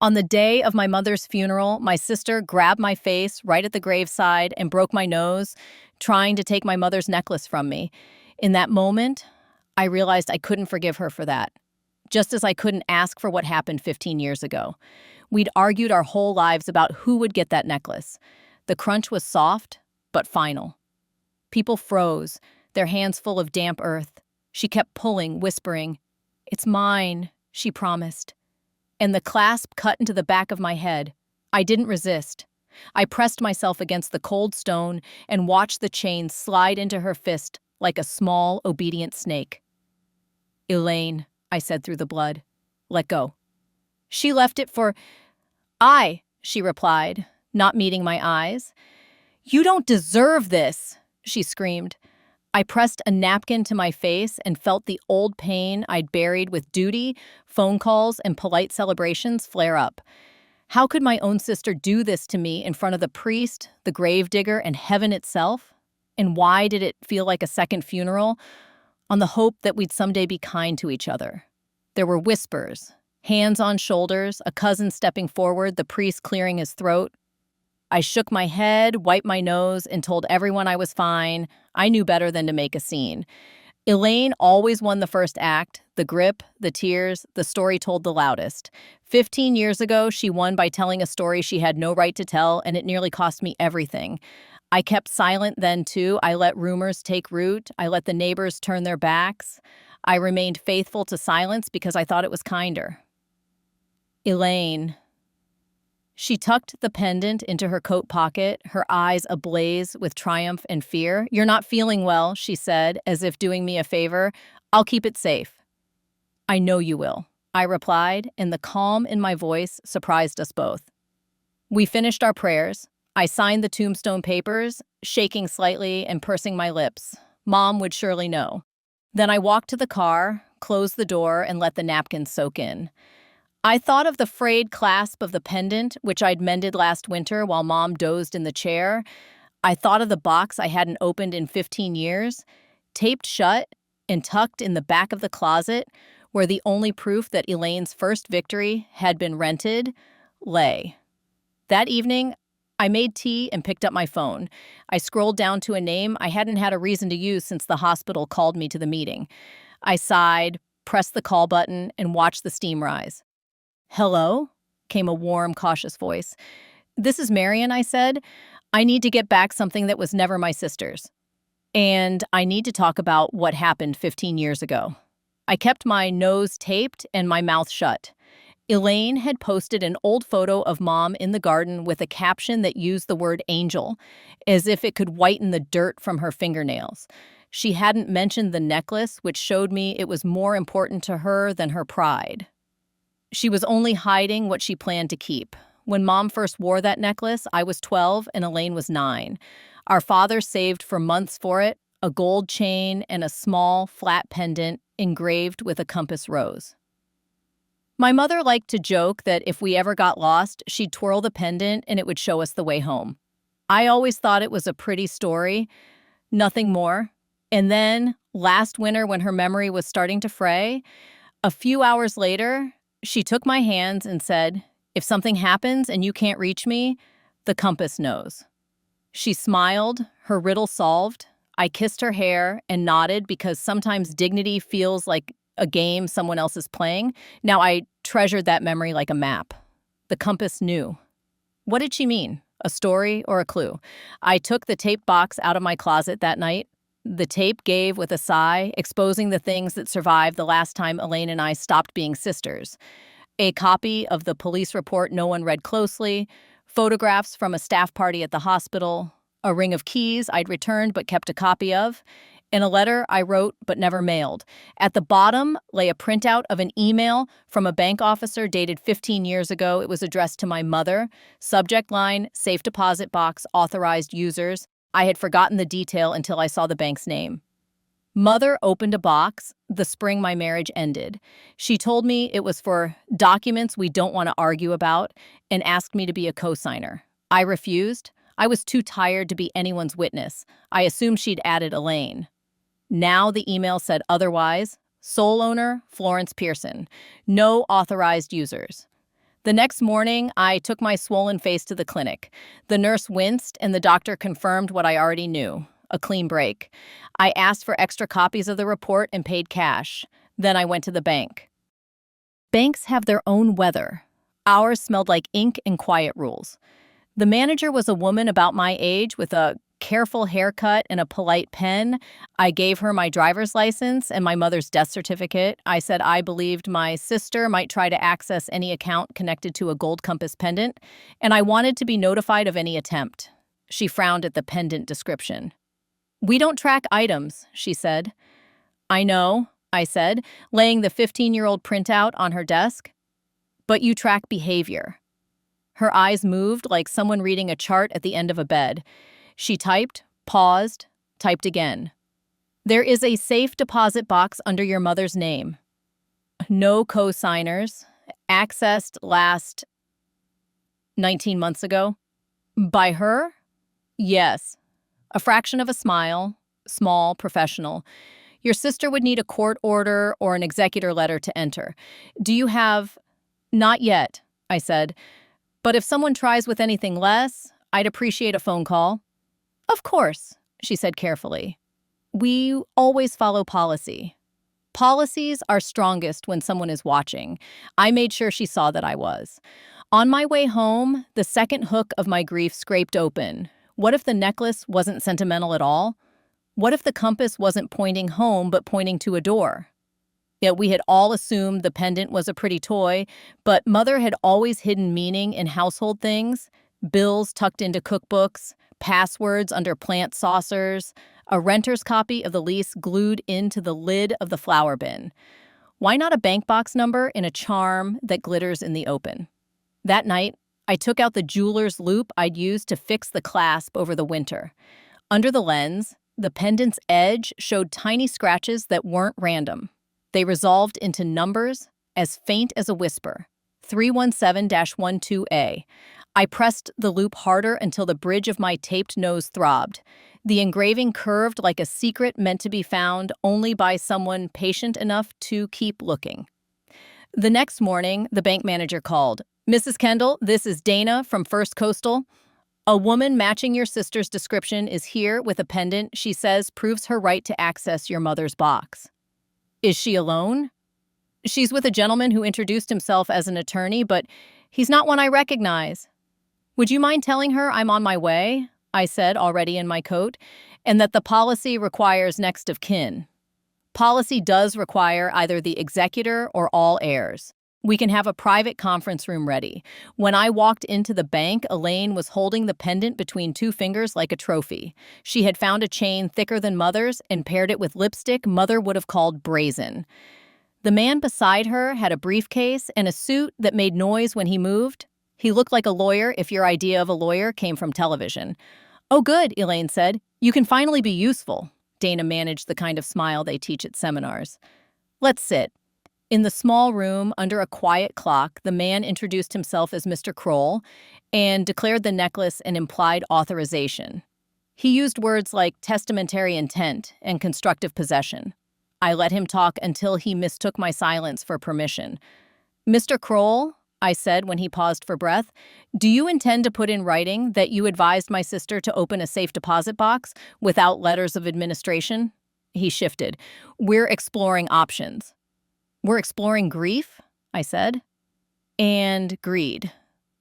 On the day of my mother's funeral, my sister grabbed my face right at the graveside and broke my nose, trying to take my mother's necklace from me. In that moment, I realized I couldn't forgive her for that, just as I couldn't ask for what happened 15 years ago. We'd argued our whole lives about who would get that necklace. The crunch was soft, but final. People froze, their hands full of damp earth. She kept pulling, whispering, "It's mine," she promised. And the clasp cut into the back of my head. I didn't resist. I pressed myself against the cold stone and watched the chain slide into her fist like a small, obedient snake. "Elaine," I said through the blood, "let go." She left it for she replied, not meeting my eyes. "You don't deserve this," she screamed. I pressed a napkin to my face and felt the old pain I'd buried with duty, phone calls, and polite celebrations flare up. How could my own sister do this to me in front of the priest, the gravedigger, and heaven itself? And why did it feel like a second funeral? On the hope that we'd someday be kind to each other. There were whispers, hands on shoulders, a cousin stepping forward, the priest clearing his throat. I shook my head, wiped my nose, and told everyone I was fine. I knew better than to make a scene. Elaine always won the first act, the grip, the tears, the story told the loudest. 15 years ago, she won by telling a story she had no right to tell, and it nearly cost me everything. I kept silent then, too. I let rumors take root. I let the neighbors turn their backs. I remained faithful to silence because I thought it was kinder. Elaine. She tucked the pendant into her coat pocket, her eyes ablaze with triumph and fear. "You're not feeling well," she said, as if doing me a favor. "I'll keep it safe." "I know you will," I replied, and the calm in my voice surprised us both. We finished our prayers. I signed the tombstone papers, shaking slightly and pursing my lips. Mom would surely know. Then I walked to the car, closed the door, and let the napkins soak in. I thought of the frayed clasp of the pendant, which I'd mended last winter while Mom dozed in the chair. I thought of the box I hadn't opened in 15 years, taped shut and tucked in the back of the closet, where the only proof that Elaine's first victory had been rented lay. That evening, I made tea and picked up my phone. I scrolled down to a name I hadn't had a reason to use since the hospital called me to the meeting. I sighed, pressed the call button, and watched the steam rise. "Hello?" came a warm, cautious voice. "This is Marion," I said. "I need to get back something that was never my sister's. And I need to talk about what happened 15 years ago." I kept my nose taped and my mouth shut. Elaine had posted an old photo of Mom in the garden with a caption that used the word angel, as if it could whiten the dirt from her fingernails. She hadn't mentioned the necklace, which showed me it was more important to her than her pride. She was only hiding what she planned to keep. When Mom first wore that necklace, I was 12 and Elaine was 9. Our father saved for months for it, a gold chain and a small, flat pendant engraved with a compass rose. My mother liked to joke that if we ever got lost, she'd twirl the pendant and it would show us the way home. I always thought it was a pretty story, nothing more. And then, last winter when her memory was starting to fray, a few hours later, she took my hands and said, "If something happens and you can't reach me, the compass knows." She smiled, her riddle solved. I kissed her hair and nodded because sometimes dignity feels like a game someone else is playing. Now I treasured that memory like a map. The compass knew. What did she mean? A story or a clue? I took the tape box out of my closet that night. The tape gave with a sigh, exposing the things that survived the last time Elaine and I stopped being sisters. A copy of the police report no one read closely, photographs from a staff party at the hospital, a ring of keys I'd returned but kept a copy of, and a letter I wrote but never mailed. At the bottom lay a printout of an email from a bank officer dated 15 years ago. It was addressed to my mother. Subject line, safe deposit box, authorized users. I had forgotten the detail until I saw the bank's name. Mother opened a box the spring my marriage ended. She told me it was for documents we don't want to argue about and asked me to be a co-signer. I refused. I was too tired to be anyone's witness. I assumed she'd added Elaine. Now the email said otherwise. Sole owner, Florence Pearson. No authorized users. The next morning, I took my swollen face to the clinic. The nurse winced, and the doctor confirmed what I already knew: a clean break. I asked for extra copies of the report and paid cash. Then I went to the bank. Banks have their own weather. Ours smelled like ink and quiet rules. The manager was a woman about my age with a careful haircut and a polite pen. I gave her my driver's license and my mother's death certificate. I said I believed my sister might try to access any account connected to a gold compass pendant, and I wanted to be notified of any attempt. She frowned at the pendant description. "We don't track items," she said. "I know," I said, laying the 15-year-old printout on her desk. "But you track behavior." Her eyes moved like someone reading a chart at the end of a bed. She typed, paused, typed again. "There is a safe deposit box under your mother's name. No co-signers. Accessed last 19 months ago." "By her?" "Yes." A fraction of a smile, small, professional. "Your sister would need a court order or an executor letter to enter. Do you have—" "Not yet," I said. "But if someone tries with anything less, I'd appreciate a phone call." "Of course," she said carefully. "We always follow policy. Policies are strongest when someone is watching." I made sure she saw that I was. On my way home, the second hook of my grief scraped open. What if the necklace wasn't sentimental at all? What if the compass wasn't pointing home but pointing to a door? Yet we had all assumed the pendant was a pretty toy, but Mother had always hidden meaning in household things: bills tucked into cookbooks, passwords under plant saucers, a renter's copy of the lease glued into the lid of the flower bin. Why not a bank box number in a charm that glitters in the open? That night, I took out the jeweler's loop I'd used to fix the clasp over the winter. Under the lens, the pendant's edge showed tiny scratches that weren't random. They resolved into numbers as faint as a whisper: 317-12A. I pressed the loop harder until the bridge of my taped nose throbbed. The engraving curved like a secret meant to be found only by someone patient enough to keep looking. The next morning, the bank manager called. "Mrs. Kendall, this is Dana from First Coastal. A woman matching your sister's description is here with a pendant she says proves her right to access your mother's box." "Is she alone?" "She's with a gentleman who introduced himself as an attorney, but he's not one I recognize." "Would you mind telling her I'm on my way?" I said, already in my coat, "and that the policy requires next of kin." Policy does require either the executor or all heirs. We can have a private conference room ready. When I walked into the bank, Elaine was holding the pendant between two fingers like a trophy. She had found a chain thicker than Mother's and paired it with lipstick Mother would have called brazen. The man beside her had a briefcase and a suit that made noise when he moved. He looked like a lawyer if your idea of a lawyer came from television. "Oh, good," Elaine said. "You can finally be useful." Dana managed the kind of smile they teach at seminars. "Let's sit." In the small room, under a quiet clock, the man introduced himself as Mr. Kroll and declared the necklace an implied authorization. He used words like testamentary intent and constructive possession. I let him talk until he mistook my silence for permission. "Mr. Kroll," I said when he paused for breath, "do you intend to put in writing that you advised my sister to open a safe deposit box without letters of administration?" He shifted. "We're exploring options." "We're exploring grief?" I said. "And greed."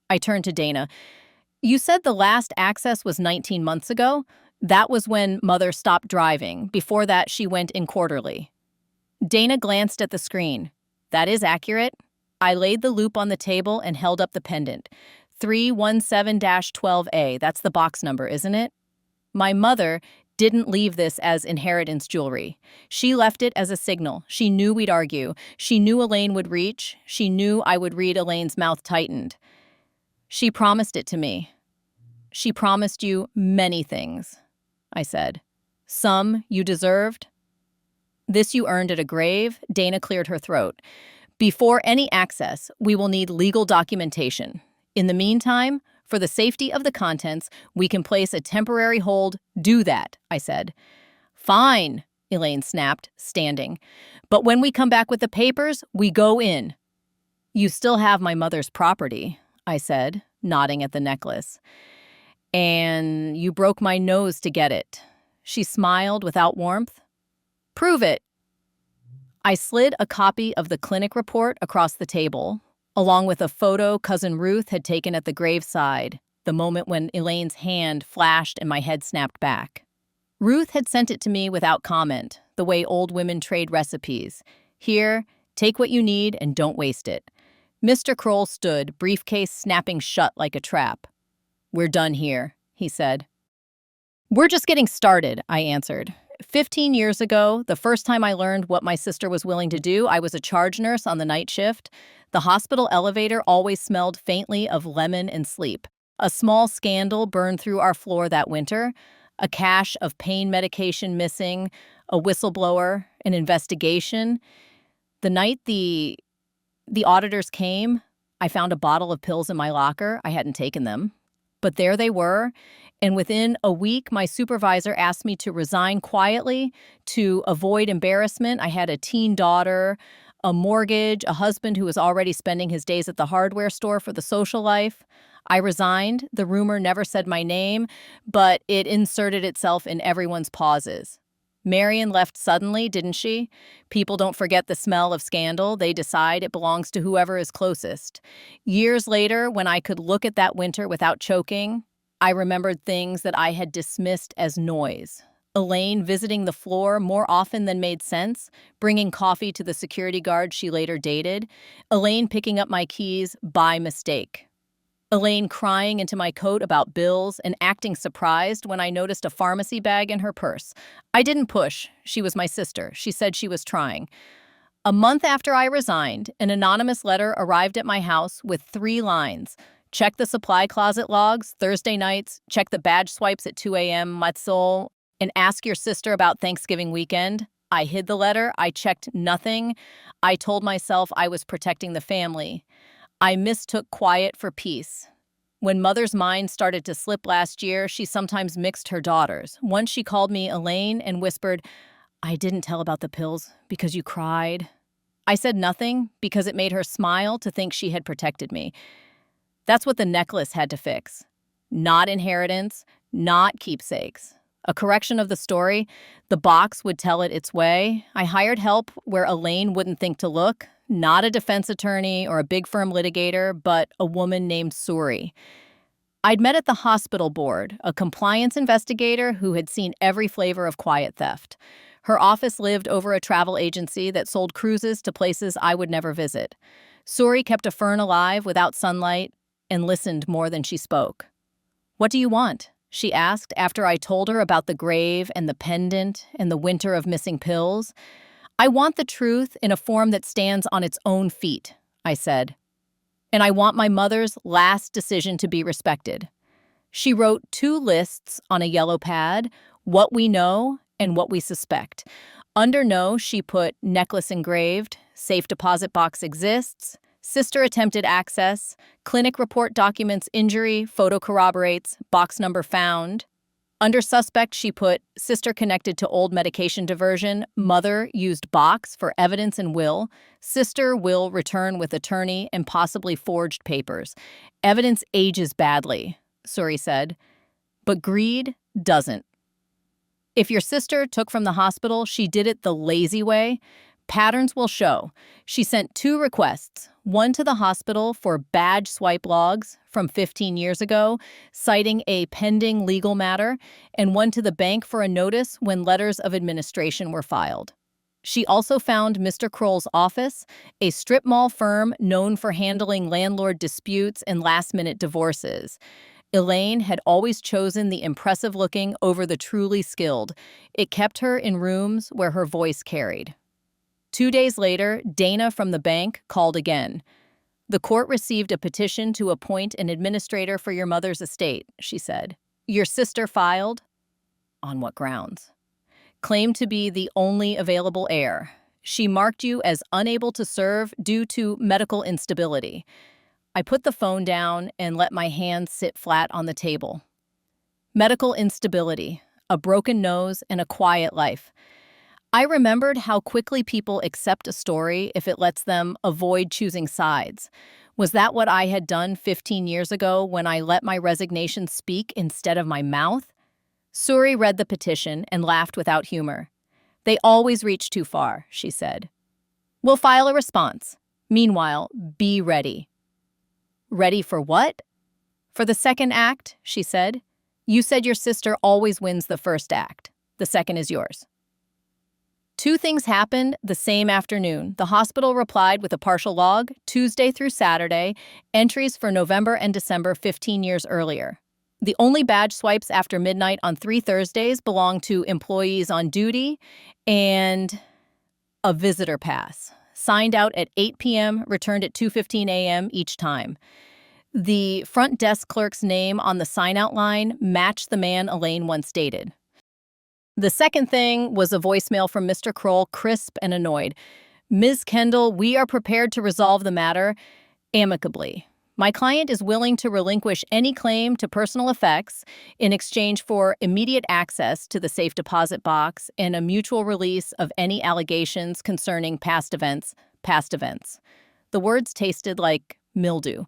I turned to Dana. "You said the last access was 19 months ago. That was when Mother stopped driving. Before that, she went in quarterly." Dana glanced at the screen. "That is accurate." I laid the loop on the table and held up the pendant. 317-12A, that's the box number, isn't it? My mother didn't leave this as inheritance jewelry. She left it as a signal. She knew we'd argue. She knew Elaine would reach. She knew I would read Elaine's mouth tightened. "She promised it to me." "She promised you many things," I said. "Some you deserved." "This you earned at a grave." Dana cleared her throat. "Before any access, we will need legal documentation. In the meantime, for the safety of the contents, we can place a temporary hold." "Do that," I said. "Fine," Elaine snapped, standing. "But when we come back with the papers, we go in." You still have my mother's property, I said, nodding at the necklace. And you broke my nose to get it. She smiled without warmth. Prove it. I slid a copy of the clinic report across the table, along with a photo Cousin Ruth had taken at the graveside, the moment when Elaine's hand flashed and my head snapped back. Ruth had sent it to me without comment, the way old women trade recipes. Here, take what you need and don't waste it. Mr. Kroll stood, briefcase snapping shut like a trap. We're done here, he said. We're just getting started, I answered. 15 years ago, the first time I learned what my sister was willing to do, I was a charge nurse on the night shift. The hospital elevator always smelled faintly of lemon and sleep. A small scandal burned through our floor that winter. A cache of pain medication missing, a whistleblower, an investigation. The night the auditors came, I found a bottle of pills in my locker. I hadn't taken them. But there they were, and within a week, my supervisor asked me to resign quietly to avoid embarrassment. I had a teen daughter, a mortgage, a husband who was already spending his days at the hardware store for the social life. I resigned. The rumor never said my name, but it inserted itself in everyone's pauses. Marion left suddenly, didn't she? People don't forget the smell of scandal. They decide it belongs to whoever is closest. Years later, when I could look at that winter without choking, I remembered things that I had dismissed as noise. Elaine visiting the floor more often than made sense, bringing coffee to the security guard she later dated. Elaine picking up my keys by mistake. Elaine crying into my coat about bills and acting surprised when I noticed a pharmacy bag in her purse. I didn't push. She was my sister. She said she was trying. A month after I resigned, an anonymous letter arrived at my house with 3 lines. Check the supply closet logs, Thursday nights, check the badge swipes at 2 a.m., Matzol, and ask your sister about Thanksgiving weekend. I hid the letter. I checked nothing. I told myself I was protecting the family. I mistook quiet for peace. When Mother's mind started to slip last year, she sometimes mixed her daughters. Once she called me Elaine and whispered, I didn't tell about the pills because you cried. I said nothing because it made her smile to think she had protected me. That's what the necklace had to fix. Not inheritance, not keepsakes. A correction of the story, the box would tell it its way. I hired help where Elaine wouldn't think to look. Not a defense attorney or a big firm litigator, but a woman named Suri. I'd met at the hospital board, a compliance investigator who had seen every flavor of quiet theft. Her office lived over a travel agency that sold cruises to places I would never visit. Suri kept a fern alive without sunlight and listened more than she spoke. What do you want? She asked after I told her about the grave and the pendant and the winter of missing pills. I want the truth in a form that stands on its own feet, I said. And I want my mother's last decision to be respected. She wrote 2 lists on a yellow pad, what we know and what we suspect. Under know, she put necklace engraved, safe deposit box exists, sister attempted access, clinic report documents injury, photo corroborates, box number found. Under suspect, she put sister connected to old medication diversion, mother used box for evidence and will, sister will return with attorney and possibly forged papers. Evidence ages badly, Suri said, but greed doesn't. If your sister took from the hospital, she did it the lazy way. Patterns will show. She sent 2 requests, one to the hospital for badge swipe logs from 15 years ago, citing a pending legal matter, and one to the bank for a notice when letters of administration were filed. She also found Mr. Kroll's office, a strip mall firm known for handling landlord disputes and last-minute divorces. Elaine had always chosen the impressive-looking over the truly skilled. It kept her in rooms where her voice carried. 2 days later, Dana from the bank called again. The court received a petition to appoint an administrator for your mother's estate, she said. Your sister filed? On what grounds? Claimed to be the only available heir. She marked you as unable to serve due to medical instability. I put the phone down and let my hands sit flat on the table. Medical instability, a broken nose, and a quiet life. I remembered how quickly people accept a story if it lets them avoid choosing sides. Was that what I had done 15 years ago when I let my resignation speak instead of my mouth? Suri read the petition and laughed without humor. They always reach too far, she said. We'll file a response. Meanwhile, be ready. Ready for what? For the second act, she said. You said your sister always wins the first act. The second is yours. Two things happened the same afternoon. The hospital replied with a partial log, Tuesday through Saturday, entries for November and December 15 years earlier. The only badge swipes after midnight on 3 Thursdays belonged to employees on duty and a visitor pass, signed out at 8 p.m., returned at 2:15 a.m. each time. The front desk clerk's name on the sign-out line matched the man Elaine once dated. The second thing was a voicemail from Mr. Kroll, crisp and annoyed. Ms. Kendall, we are prepared to resolve the matter amicably. My client is willing to relinquish any claim to personal effects in exchange for immediate access to the safe deposit box and a mutual release of any allegations concerning past events. The words tasted like mildew.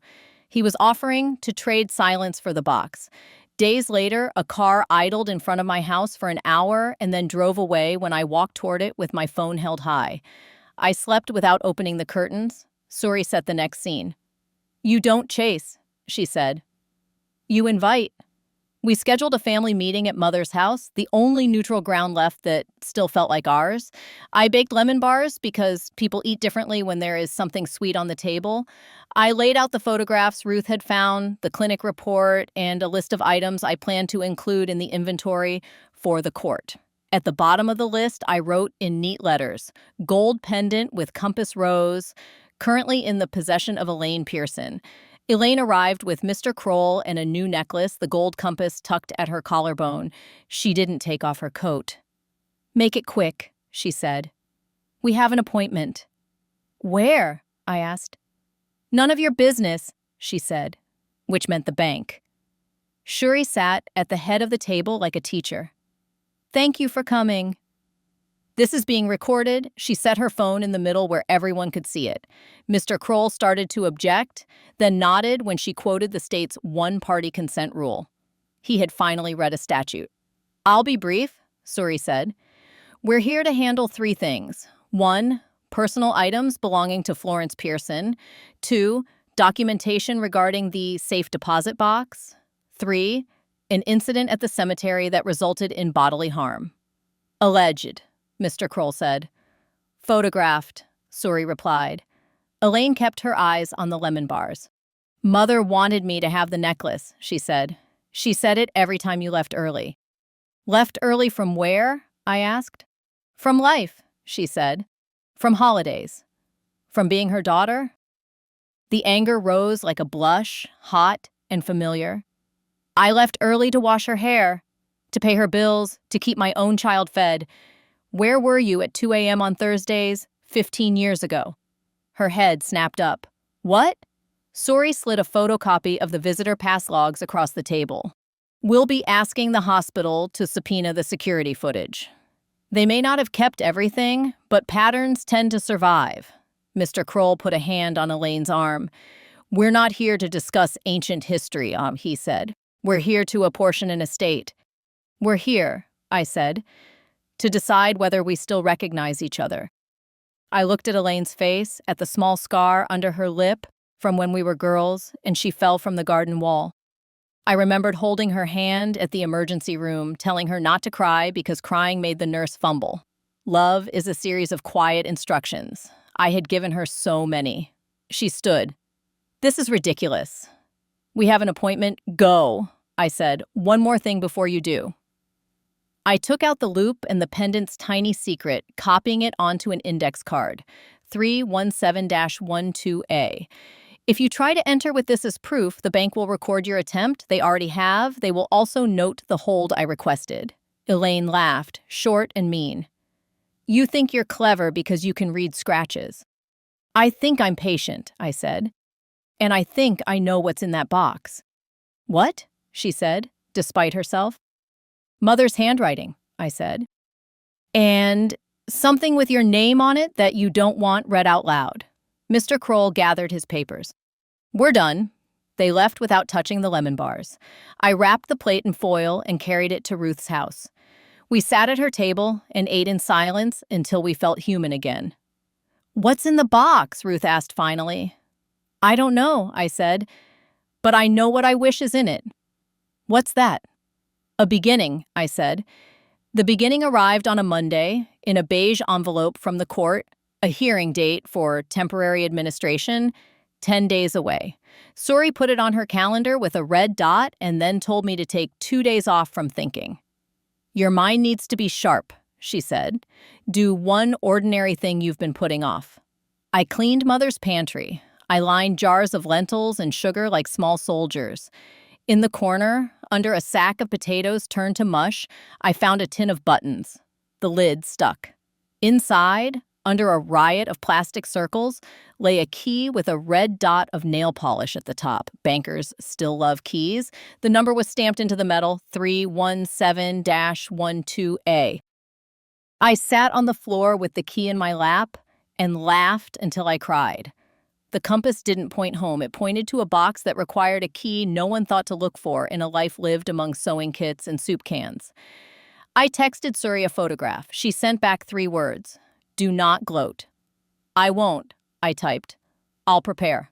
He was offering to trade silence for the box. Days later, a car idled in front of my house for an hour and then drove away when I walked toward it with my phone held high. I slept without opening the curtains. Suri set the next scene. You don't chase, she said. You invite. We scheduled a family meeting at Mother's house, the only neutral ground left that still felt like ours. I baked lemon bars because people eat differently when there is something sweet on the table. I laid out the photographs Ruth had found, the clinic report, and a list of items I planned to include in the inventory for the court. At the bottom of the list, I wrote in neat letters, gold pendant with compass rose, currently in the possession of Elaine Pearson. Elaine arrived with Mr. Kroll and a new necklace, the gold compass tucked at her collarbone. She didn't take off her coat. Make it quick, she said. We have an appointment. Where? I asked. None of your business, she said, which meant the bank. Shuri sat at the head of the table like a teacher. Thank you for coming. This is being recorded. She set her phone in the middle where everyone could see it. Mr. Kroll started to object, then nodded when she quoted the state's one-party consent rule. He had finally read a statute. I'll be brief, Suri said. We're here to handle 3 things. 1, personal items belonging to Florence Pearson. 2, documentation regarding the safe deposit box. 3, an incident at the cemetery that resulted in bodily harm. Alleged, Mr. Kroll said. Photographed, Suri replied. Elaine kept her eyes on the lemon bars. Mother wanted me to have the necklace, she said. She said it every time you left early. Left early from where? I asked. From life, she said. From holidays. From being her daughter? The anger rose like a blush, hot and familiar. I left early to wash her hair, to pay her bills, to keep my own child fed. Where were you at 2 a.m. on Thursdays, 15 years ago? Her head snapped up. What? Suri slid a photocopy of the visitor pass logs across the table. We'll be asking the hospital to subpoena the security footage. They may not have kept everything, but patterns tend to survive. Mr. Kroll put a hand on Elaine's arm. We're not here to discuss ancient history, he said. We're here to apportion an estate. We're here, I said, to decide whether we still recognize each other. I looked at Elaine's face, at the small scar under her lip from when we were girls, and she fell from the garden wall. I remembered holding her hand at the emergency room, telling her not to cry because crying made the nurse fumble. Love is a series of quiet instructions. I had given her so many. She stood. This is ridiculous. We have an appointment. Go, I said. One more thing before you do. I took out the loop and the pendant's tiny secret, copying it onto an index card, 317-12A. If you try to enter with this as proof, the bank will record your attempt. They already have. They will also note the hold I requested. Elaine laughed, short and mean. You think you're clever because you can read scratches. I think I'm patient, I said. And I think I know what's in that box. What? She said, despite herself. Mother's handwriting, I said. And Something with your name on it that you don't want read out loud. Mr. Kroll gathered his papers. We're done. They left without touching the lemon bars. I wrapped the plate in foil and carried it to Ruth's house. We sat at her table and ate in silence until we felt human again. What's in the box? Ruth asked finally. I don't know, I said, but I know what I wish is in it. What's that? A beginning, I said. The beginning arrived on a Monday in a beige envelope from the court, a hearing date for temporary administration, 10 days away. Suri put it on her calendar with a red dot and then told me to take 2 days off from thinking. Your mind needs to be sharp, she said. Do one ordinary thing you've been putting off. I cleaned Mother's pantry. I lined jars of lentils and sugar like small soldiers. In the corner, under a sack of potatoes turned to mush, I found a tin of buttons. The lid stuck. Inside, under a riot of plastic circles, lay a key with a red dot of nail polish at the top. Bankers still love keys. The number was stamped into the metal, 317-12A. I sat on the floor with the key in my lap and laughed until I cried. The compass didn't point home. It pointed to a box that required a key no one thought to look for in a life lived among sewing kits and soup cans. I texted Suri a photograph. She sent back 3 words. Do not gloat. I won't, I typed. I'll prepare.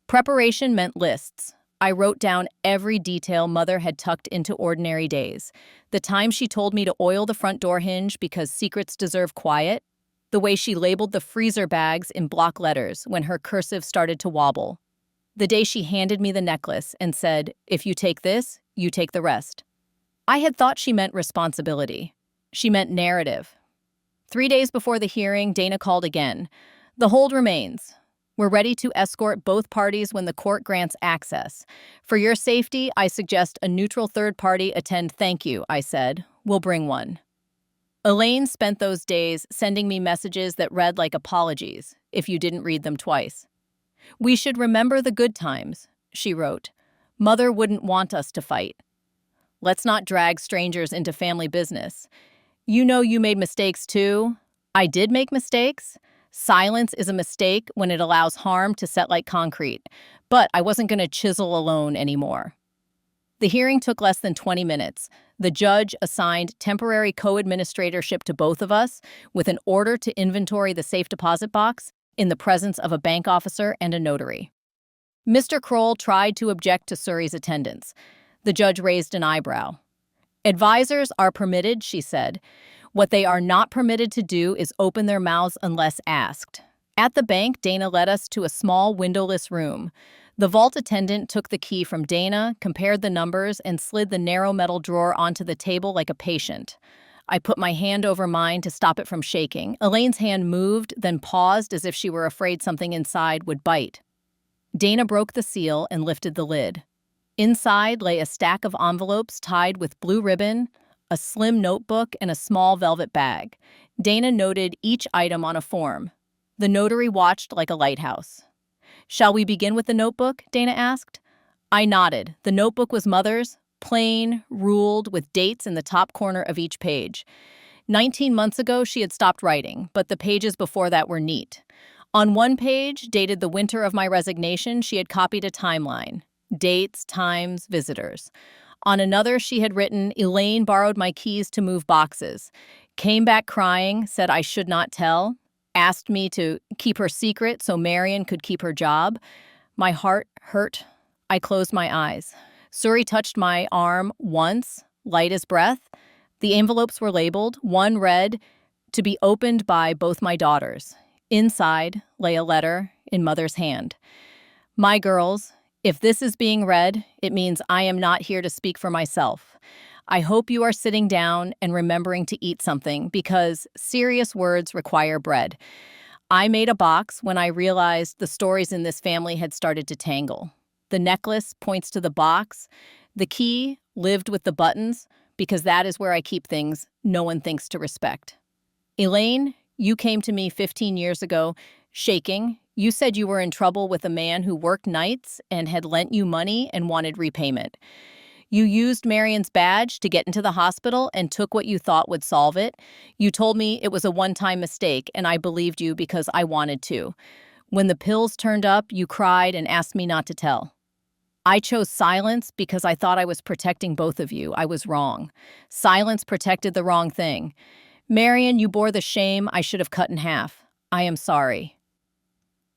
Preparation meant lists. I wrote down every detail Mother had tucked into ordinary days. The time she told me to oil the front door hinge because secrets deserve quiet. The way she labeled the freezer bags in block letters when her cursive started to wobble. The day she handed me the necklace and said, if you take this, you take the rest. I had thought she meant responsibility. She meant narrative. 3 days before the hearing, Dana called again. The hold remains. We're ready to escort both parties when the court grants access. For your safety, I suggest a neutral third party attend. Thank you, I said. We'll bring one. Elaine spent those days sending me messages that read like apologies, if you didn't read them twice. We should remember the good times, she wrote. Mother wouldn't want us to fight. Let's not drag strangers into family business. You know you made mistakes too. I did make mistakes. Silence is a mistake when it allows harm to set like concrete. But I wasn't going to chisel alone anymore. The hearing took less than 20 minutes. The judge assigned temporary co-administratorship to both of us with an order to inventory the safe deposit box in the presence of a bank officer and a notary. Mr. Kroll tried to object to Suri's attendance. The judge raised an eyebrow. Advisors are permitted, she said. What they are not permitted to do is open their mouths unless asked. At the bank, Dana led us to a small windowless room. The vault attendant took the key from Dana, compared the numbers, and slid the narrow metal drawer onto the table like a patient. I put my hand over mine to stop it from shaking. Elaine's hand moved, then paused as if she were afraid something inside would bite. Dana broke the seal and lifted the lid. Inside lay a stack of envelopes tied with blue ribbon, a slim notebook, and a small velvet bag. Dana noted each item on a form. The notary watched like a lighthouse. Shall we begin with the notebook? Dana asked. I nodded. The notebook was Mother's, plain, ruled, with dates in the top corner of each page. 19 months ago, she had stopped writing, but the pages before that were neat. On one page, dated the winter of my resignation, she had copied a timeline. Dates, times, visitors. On another, she had written, Elaine borrowed my keys to move boxes. Came back crying, said I should not tell. Asked me to keep her secret so Marion could keep her job. My heart hurt. I closed my eyes. Suri touched my arm once, light as breath. The envelopes were labeled. One read, to be opened by both my daughters. Inside lay a letter in Mother's hand. My girls, if this is being read, it means I am not here to speak for myself. I hope you are sitting down and remembering to eat something because serious words require bread. I made a box when I realized the stories in this family had started to tangle. The necklace points to the box. The key lived with the buttons because that is where I keep things no one thinks to respect. Elaine, you came to me 15 years ago, shaking. You said you were in trouble with a man who worked nights and had lent you money and wanted repayment. You used Marion's badge to get into the hospital and took what you thought would solve it. You told me it was a one-time mistake, and I believed you because I wanted to. When the pills turned up, you cried and asked me not to tell. I chose silence because I thought I was protecting both of you. I was wrong. Silence protected the wrong thing. Marion, you bore the shame I should have cut in half. I am sorry.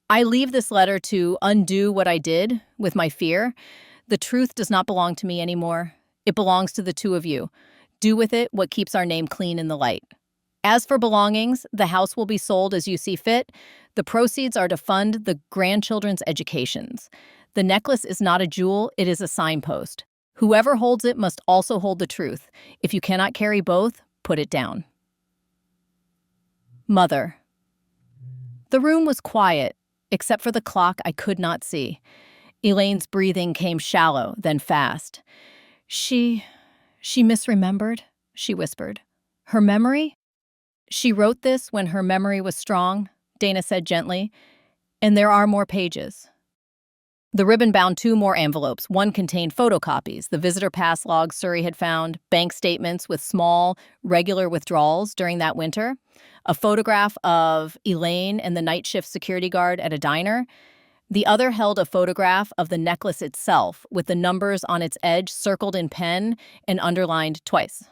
I leave this letter to undo what I did with my fear. The truth does not belong to me anymore. It belongs to the two of you. Do with it what keeps our name clean in the light. As for belongings, the house will be sold as you see fit. The proceeds are to fund the grandchildren's educations. The necklace is not a jewel, it is a signpost. Whoever holds it must also hold the truth. If you cannot carry both, put it down. Mother. The room was quiet, except for the clock I could not see. Elaine's breathing came shallow, then fast. She misremembered, she whispered. Her memory? She wrote this when her memory was strong, Dana said gently, and there are more pages. The ribbon bound 2 more envelopes. One contained photocopies, the visitor pass logs Suri had found, bank statements with small, regular withdrawals during that winter, a photograph of Elaine and the night shift security guard at a diner. The other held a photograph of the necklace itself, with the numbers on its edge circled in pen and underlined twice.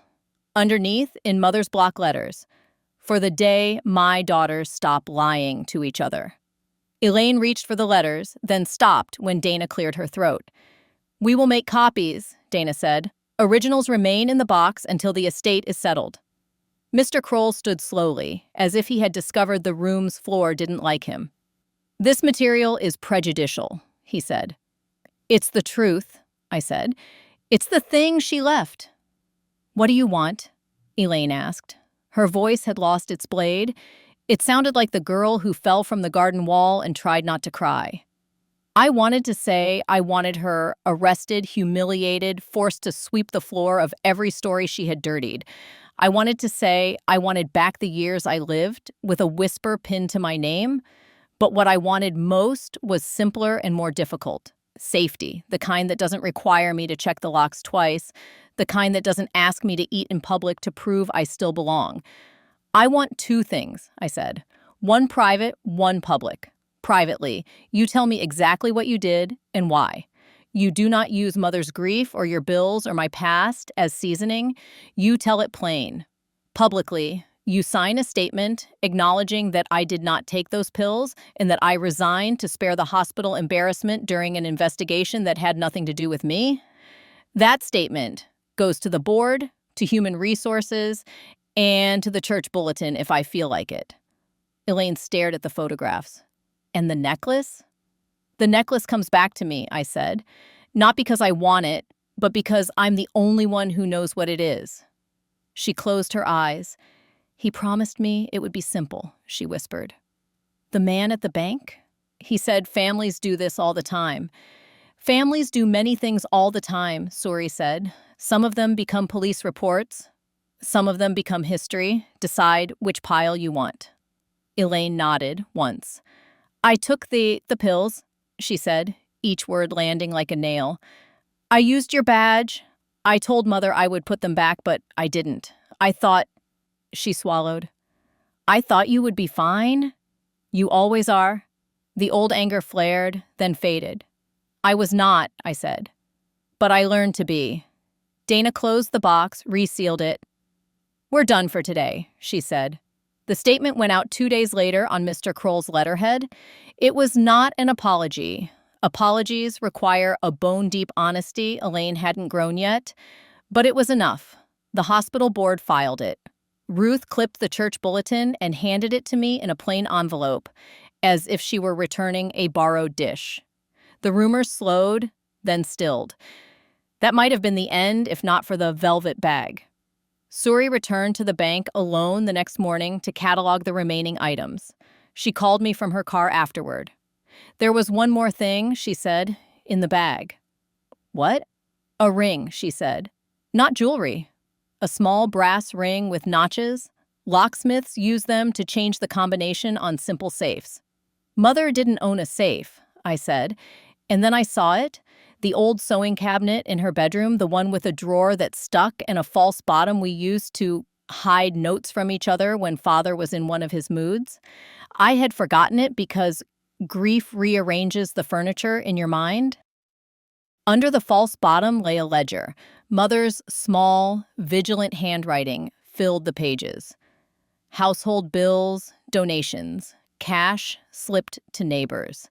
Underneath, in mother's block letters, for the day my daughters stop lying to each other. Elaine reached for the letters, then stopped when Dana cleared her throat. We will make copies, Dana said. Originals remain in the box until the estate is settled. Mr. Kroll stood slowly, as if he had discovered the room's floor didn't like him. This material is prejudicial, he said. It's the truth, I said. It's the thing she left. What do you want? Elaine asked. Her voice had lost its blade. It sounded like the girl who fell from the garden wall and tried not to cry. I wanted to say I wanted her arrested, humiliated, forced to sweep the floor of every story she had dirtied. I wanted to say I wanted back the years I lived, with a whisper pinned to my name. But what I wanted most was simpler and more difficult. Safety, the kind that doesn't require me to check the locks twice, the kind that doesn't ask me to eat in public to prove I still belong. I want 2 things, I said. One private, one public. Privately, you tell me exactly what you did and why. You do not use mother's grief or your bills or my past as seasoning. You tell it plain. Publicly, you sign a statement acknowledging that I did not take those pills and that I resigned to spare the hospital embarrassment during an investigation that had nothing to do with me. That statement goes to the board, to human resources, and to the church bulletin if I feel like it. Elaine stared at the photographs. And the necklace? The necklace comes back to me, I said. Not because I want it, but because I'm the only one who knows what it is. She closed her eyes. He promised me it would be simple, she whispered. The man at the bank? He said families do this all the time. Families do many things all the time, Suri said. Some of them become police reports. Some of them become history. Decide which pile you want. Elaine nodded once. I took the pills, she said, each word landing like a nail. I used your badge. I told Mother I would put them back, but I didn't. I thought, she swallowed. I thought you would be fine. You always are. The old anger flared, then faded. I was not, I said. But I learned to be. Dana closed the box, resealed it. We're done for today, she said. The statement went out 2 days later on Mr. Kroll's letterhead. It was not an apology. Apologies require a bone-deep honesty Elaine hadn't grown yet. But it was enough. The hospital board filed it. Ruth clipped the church bulletin and handed it to me in a plain envelope, as if she were returning a borrowed dish. The rumors slowed, then stilled. That might have been the end if not for the velvet bag. Suri returned to the bank alone the next morning to catalog the remaining items. She called me from her car afterward. There was one more thing, she said, in the bag. What? A ring, she said. Not jewelry. A small brass ring with notches. Locksmiths use them to change the combination on simple safes. Mother didn't own a safe, I said, and then I saw it. The old sewing cabinet in her bedroom, the one with a drawer that stuck and a false bottom we used to hide notes from each other when father was in one of his moods. I had forgotten it because grief rearranges the furniture in your mind. Under the false bottom lay a ledger. Mother's small, vigilant handwriting filled the pages. Household bills, donations, cash slipped to neighbors,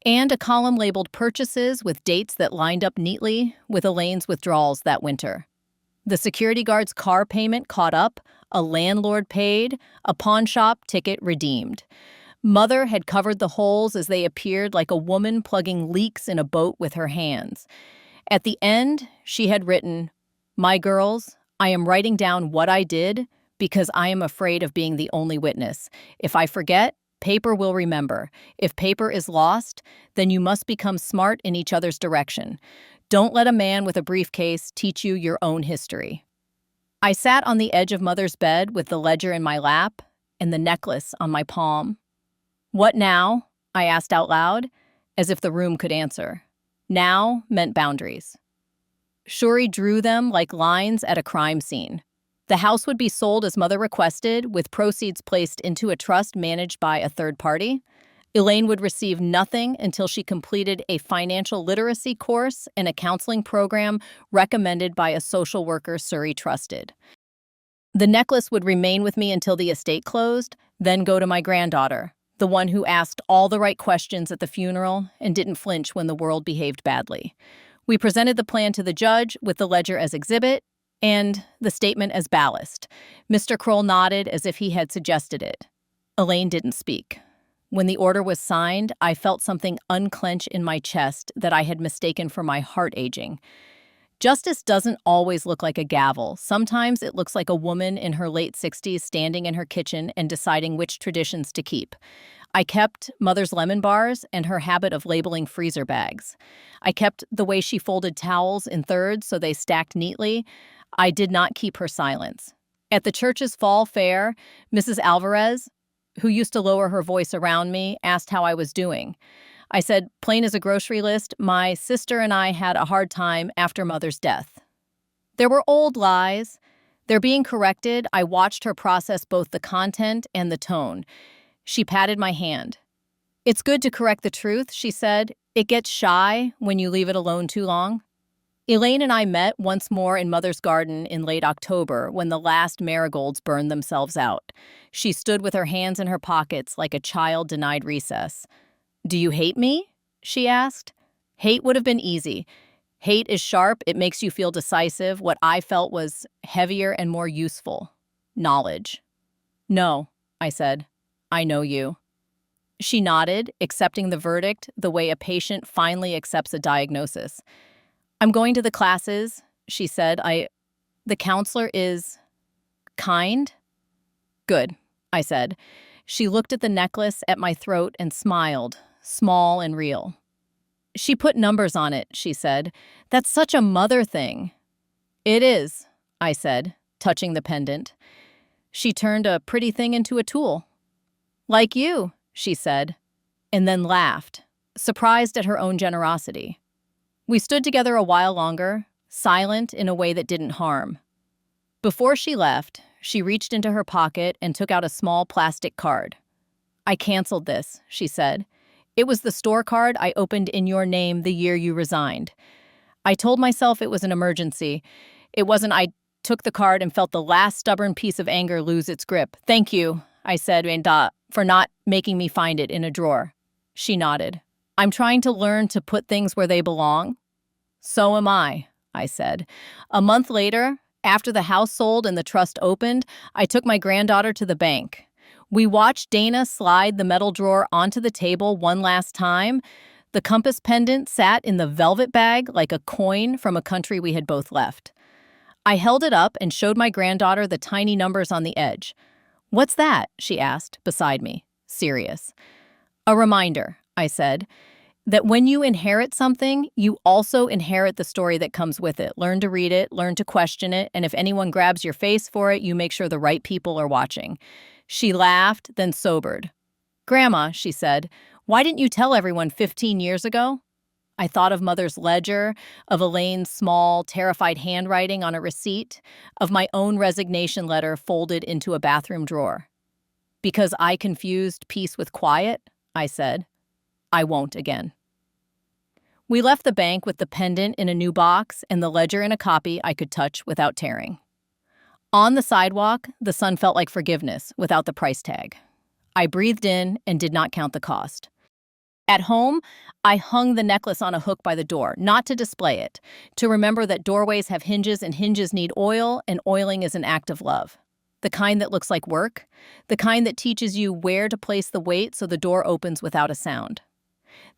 and a column labeled purchases with dates that lined up neatly with Elaine's withdrawals that winter. The security guard's car payment caught up, a landlord paid, a pawn shop ticket redeemed. Mother had covered the holes as they appeared like a woman plugging leaks in a boat with her hands. At the end, she had written, "My girls, I am writing down what I did because I am afraid of being the only witness. If I forget, paper will remember. If paper is lost, then you must become smart in each other's direction. Don't let a man with a briefcase teach you your own history." I sat on the edge of Mother's bed with the ledger in my lap and the necklace on my palm. "What now?" I asked out loud, as if the room could answer. Now meant boundaries. Shuri drew them like lines at a crime scene. The house would be sold as Mother requested, with proceeds placed into a trust managed by a third party. Elaine would receive nothing until she completed a financial literacy course and a counseling program recommended by a social worker Shuri trusted. The necklace would remain with me until the estate closed, then go to my granddaughter, the one who asked all the right questions at the funeral and didn't flinch when the world behaved badly. We presented the plan to the judge with the ledger as exhibit and the statement as ballast. Mr. Kroll nodded as if he had suggested it. Elaine didn't speak. When the order was signed, I felt something unclench in my chest that I had mistaken for my heart aging. Justice doesn't always look like a gavel. Sometimes it looks like a woman in her late 60s standing in her kitchen and deciding which traditions to keep. I kept Mother's lemon bars and her habit of labeling freezer bags. I kept the way she folded towels in thirds so they stacked neatly. I did not keep her silence. At the church's fall fair, Mrs. Alvarez, who used to lower her voice around me, asked how I was doing. I said, plain as a grocery list, my sister and I had a hard time after Mother's death. There were old lies. They're being corrected. I watched her process both the content and the tone. She patted my hand. "It's good to correct the truth," she said. "It gets shy when you leave it alone too long." Elaine and I met once more in Mother's garden in late October when the last marigolds burned themselves out. She stood with her hands in her pockets like a child denied recess. "Do you hate me?" she asked. Hate would have been easy. Hate is sharp. It makes you feel decisive. What I felt was heavier and more useful. Knowledge. "No," I said. "I know you." She nodded, accepting the verdict the way a patient finally accepts a diagnosis. "I'm going to the classes," she said. The counselor is kind?" "Good," I said. She looked at the necklace at my throat and smiled, small and real. "She put numbers on it," she said. "That's such a mother thing." "It is," I said, touching the pendant. She turned a pretty thing into a tool. "Like you," she said, and then laughed, surprised at her own generosity. We stood together a while longer, silent in a way that didn't harm. Before she left, she reached into her pocket and took out a small plastic card. "I canceled this," she said. "It was the store card I opened in your name the year you resigned. I told myself it was an emergency. It wasn't. I took the card and felt the last stubborn piece of anger lose its grip. Thank you," I said, "for not making me find it in a drawer." She nodded. "I'm trying to learn to put things where they belong." "So am I," said. A month later, after the house sold and the trust opened, I took my granddaughter to the bank. We watched Dana slide the metal drawer onto the table one last time. The compass pendant sat in the velvet bag like a coin from a country we had both left. I held it up and showed my granddaughter the tiny numbers on the edge. "What's that?" she asked, beside me, serious. "A reminder," I said, "that when you inherit something, you also inherit the story that comes with it. Learn to read it, learn to question it, and if anyone grabs your face for it, you make sure the right people are watching." She laughed, then sobered. "Grandma," she said, "why didn't you tell everyone 15 years ago?" I thought of Mother's ledger, of Elaine's small, terrified handwriting on a receipt, of my own resignation letter folded into a bathroom drawer. Because I confused peace with quiet, I said, I won't again. We left the bank with the pendant in a new box and the ledger in a copy I could touch without tearing. On the sidewalk, the sun felt like forgiveness without the price tag. I breathed in and did not count the cost. At home, I hung the necklace on a hook by the door, not to display it, to remember that doorways have hinges and hinges need oil, and oiling is an act of love. The kind that looks like work, the kind that teaches you where to place the weight so the door opens without a sound.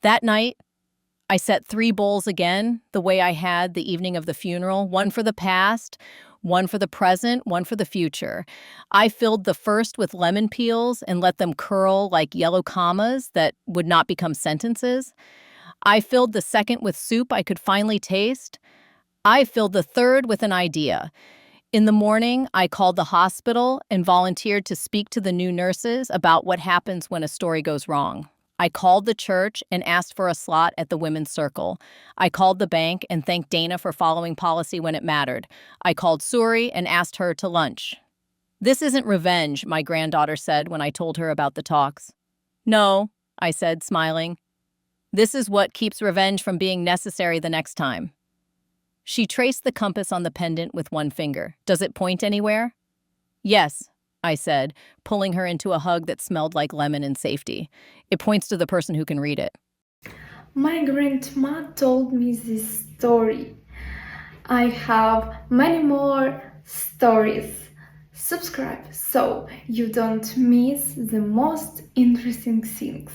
That night, I set 3 bowls again, the way I had the evening of the funeral, one for the past, one for the present, one for the future. I filled the first with lemon peels and let them curl like yellow commas that would not become sentences. I filled the second with soup I could finally taste. I filled the third with an idea. In the morning, I called the hospital and volunteered to speak to the new nurses about what happens when a story goes wrong. I called the church and asked for a slot at the women's circle. I called the bank and thanked Dana for following policy when it mattered. I called Suri and asked her to lunch. This isn't revenge, my granddaughter said when I told her about the talks. No, I said, smiling. This is what keeps revenge from being necessary the next time. She traced the compass on the pendant with one finger. Does it point anywhere? Yes, I said, pulling her into a hug that smelled like lemon and safety. It points to the person who can read it. My grandma told me this story. I have many more stories. Subscribe so you don't miss the most interesting things.